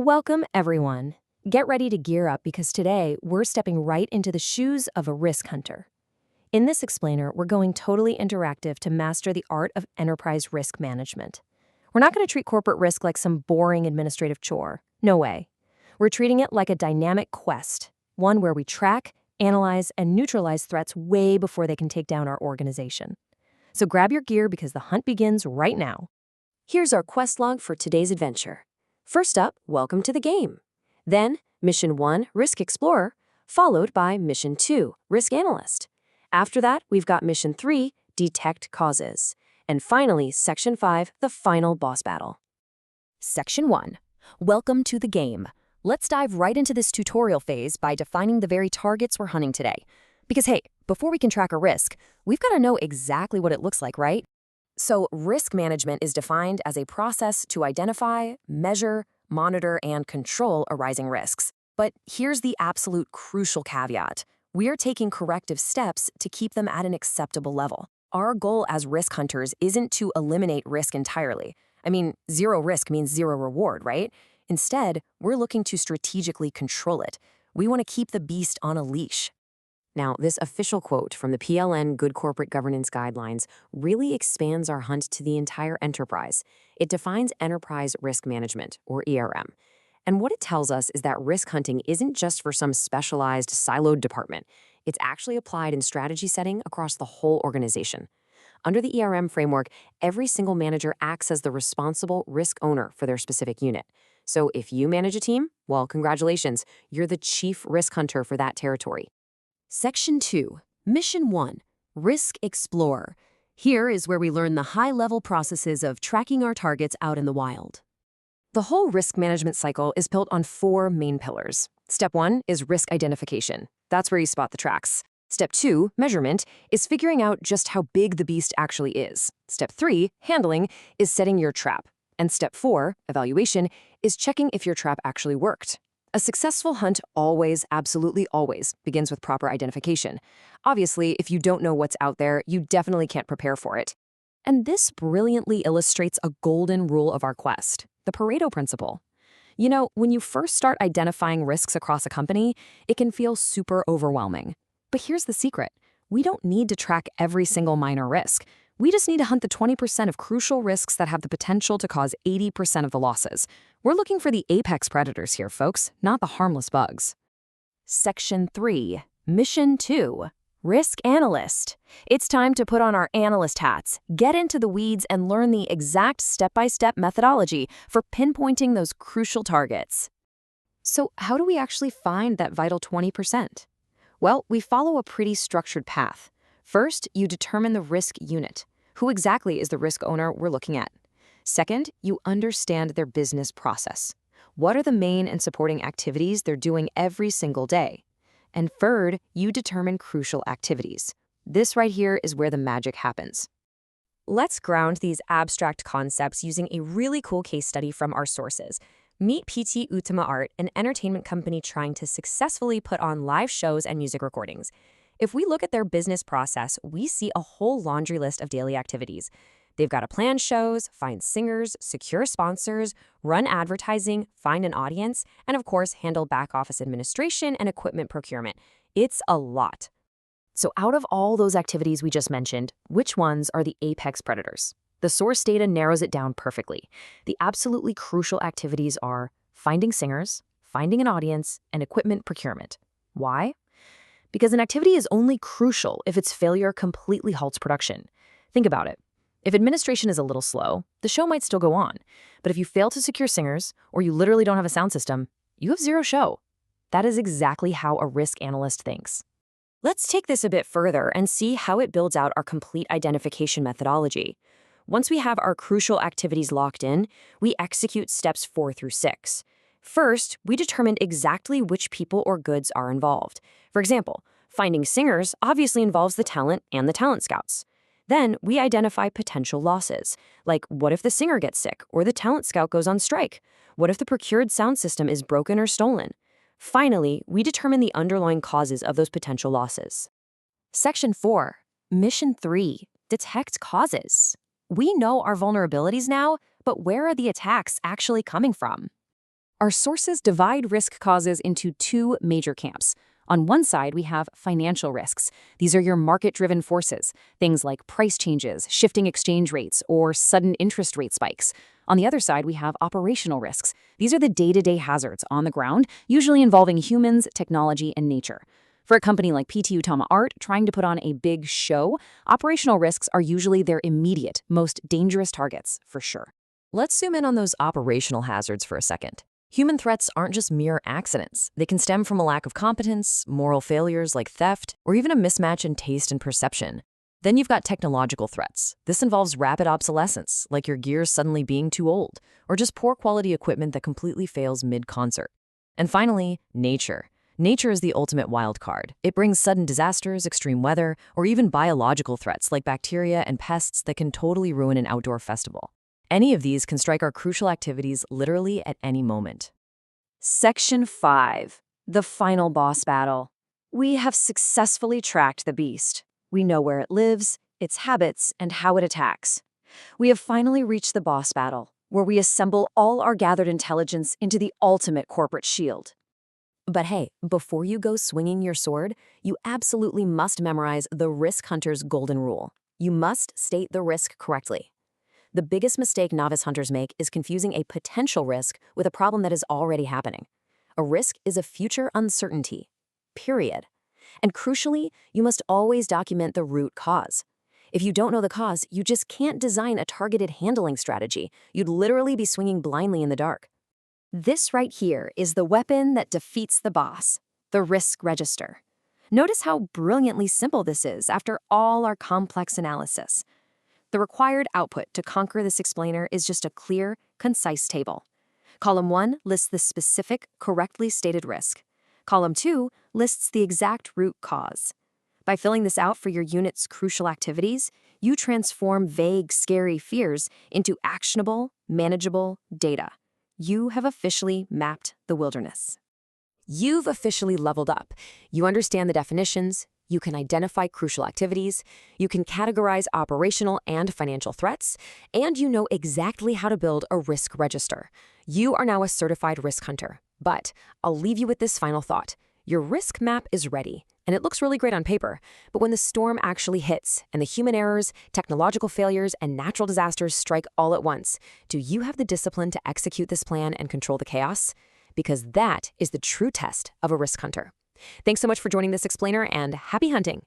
Welcome, everyone. Get ready to gear up because today we're stepping right into the shoes of a risk hunter. In this explainer, we're going totally interactive to master the art of enterprise risk management. We're not going to treat corporate risk like some boring administrative chore. No way. We're treating it like a dynamic quest, one where we track, analyze, and neutralize threats way before they can take down our organization. So grab your gear because the hunt begins right now. Here's our quest log for today's adventure. First up, welcome to the game. Then, Mission 1, Risk Explorer, followed by Mission 2, Risk Analyst. After that, we've got Mission 3, Detect Causes. And finally, Section 5, the final boss battle. Section 1, welcome to the game. Let's dive right into this tutorial phase by defining the very targets we're hunting today. Because hey, before we can track a risk, we've got to know exactly what it looks like, right? So risk management is defined as a process to identify, measure, monitor, and control arising risks. But here's the absolute crucial caveat. We are taking corrective steps to keep them at an acceptable level. Our goal as risk hunters isn't to eliminate risk entirely. I mean, zero risk means zero reward, right? Instead, we're looking to strategically control it. We want to keep the beast on a leash. Now, this official quote from the PLN Good Corporate Governance Guidelines really expands our hunt to the entire enterprise. It defines enterprise risk management, or ERM. And what it tells us is that risk hunting isn't just for some specialized, siloed department. It's actually applied in strategy setting across the whole organization. Under the ERM framework, every single manager acts as the responsible risk owner for their specific unit. So if you manage a team, well, congratulations, you're the chief risk hunter for that territory. Section 2, Mission 1, Risk Explorer. Here is where we learn the high-level processes of tracking our targets out in the wild. The whole risk management cycle is built on 4 main pillars. Step 1 is risk identification. That's where you spot the tracks. Step 2, measurement, is figuring out just how big the beast actually is. Step 3, handling, is setting your trap. And Step 4, evaluation, is checking if your trap actually worked. A successful hunt always, absolutely always, begins with proper identification. Obviously, if you don't know what's out there, you definitely can't prepare for it. And this brilliantly illustrates a golden rule of our quest, the Pareto principle. You know, when you first start identifying risks across a company, it can feel super overwhelming. But here's the secret. We don't need to track every single minor risk. We just need to hunt the 20% of crucial risks that have the potential to cause 80% of the losses. We're looking for the apex predators here, folks, not the harmless bugs. Section 3, Mission 2, Risk Analyst. It's time to put on our analyst hats, get into the weeds, and learn the exact step-by-step methodology for pinpointing those crucial targets. So how do we actually find that vital 20%? Well, we follow a pretty structured path. First, you determine the risk unit. Who exactly is the risk owner we're looking at? Second, you understand their business process. What are the main and supporting activities they're doing every single day? And third, you determine crucial activities. This right here is where the magic happens. Let's ground these abstract concepts using a really cool case study from our sources. Meet PT Utama Art, an entertainment company trying to successfully put on live shows and music recordings. If we look at their business process, we see a whole laundry list of daily activities. They've got to plan shows, find singers, secure sponsors, run advertising, find an audience, and of course, handle back office administration and equipment procurement. It's a lot. So out of all those activities we just mentioned, which ones are the apex predators? The source data narrows it down perfectly. The absolutely crucial activities are finding singers, finding an audience, and equipment procurement. Why? Because an activity is only crucial if its failure completely halts production. Think about it. If administration is a little slow, the show might still go on. But if you fail to secure singers, or you literally don't have a sound system, you have zero show. That is exactly how a risk analyst thinks. Let's take this a bit further and see how it builds out our complete identification methodology. Once we have our crucial activities locked in, we execute steps 4 through 6. First, we determined exactly which people or goods are involved. For example, finding singers obviously involves the talent and the talent scouts. Then we identify potential losses, like what if the singer gets sick or the talent scout goes on strike? What if the procured sound system is broken or stolen? Finally, we determine the underlying causes of those potential losses. Section 4, Mission 3, Detect Causes. We know our vulnerabilities now, but where are the attacks actually coming from? Our sources divide risk causes into two major camps. On one side, we have financial risks. These are your market-driven forces, things like price changes, shifting exchange rates, or sudden interest rate spikes. On the other side, we have operational risks. These are the day-to-day hazards on the ground, usually involving humans, technology, and nature. For a company like PT Utama Art trying to put on a big show, operational risks are usually their immediate, most dangerous targets, for sure. Let's zoom in on those operational hazards for a second. Human threats aren't just mere accidents. They can stem from a lack of competence, moral failures like theft, or even a mismatch in taste and perception. Then you've got technological threats. This involves rapid obsolescence, like your gears suddenly being too old, or just poor quality equipment that completely fails mid-concert. And finally, nature. Nature is the ultimate wild card. It brings sudden disasters, extreme weather, or even biological threats like bacteria and pests that can totally ruin an outdoor festival. Any of these can strike our crucial activities literally at any moment. Section 5. The final boss battle. We have successfully tracked the beast. We know where it lives, its habits, and how it attacks. We have finally reached the boss battle, where we assemble all our gathered intelligence into the ultimate corporate shield. But hey, before you go swinging your sword, you absolutely must memorize the Risk Hunter's golden rule. You must state the risk correctly. The biggest mistake novice hunters make is confusing a potential risk with a problem that is already happening. A risk is a future uncertainty, period. And crucially, you must always document the root cause. If you don't know the cause, you just can't design a targeted handling strategy. You'd literally be swinging blindly in the dark. This right here is the weapon that defeats the boss, the risk register. Notice how brilliantly simple this is after all our complex analysis. The required output to conquer this explainer is just a clear, concise table. Column 1 lists the specific, correctly stated risk. Column 2 lists the exact root cause. By filling this out for your unit's crucial activities, you transform vague, scary fears into actionable, manageable data. You have officially mapped the wilderness. You've officially leveled up. You understand the definitions, you can identify crucial activities, you can categorize operational and financial threats, and you know exactly how to build a risk register. You are now a certified risk hunter. But I'll leave you with this final thought. Your risk map is ready, and it looks really great on paper, but when the storm actually hits and the human errors, technological failures, and natural disasters strike all at once, do you have the discipline to execute this plan and control the chaos? Because that is the true test of a risk hunter. Thanks so much for joining this explainer, and happy hunting!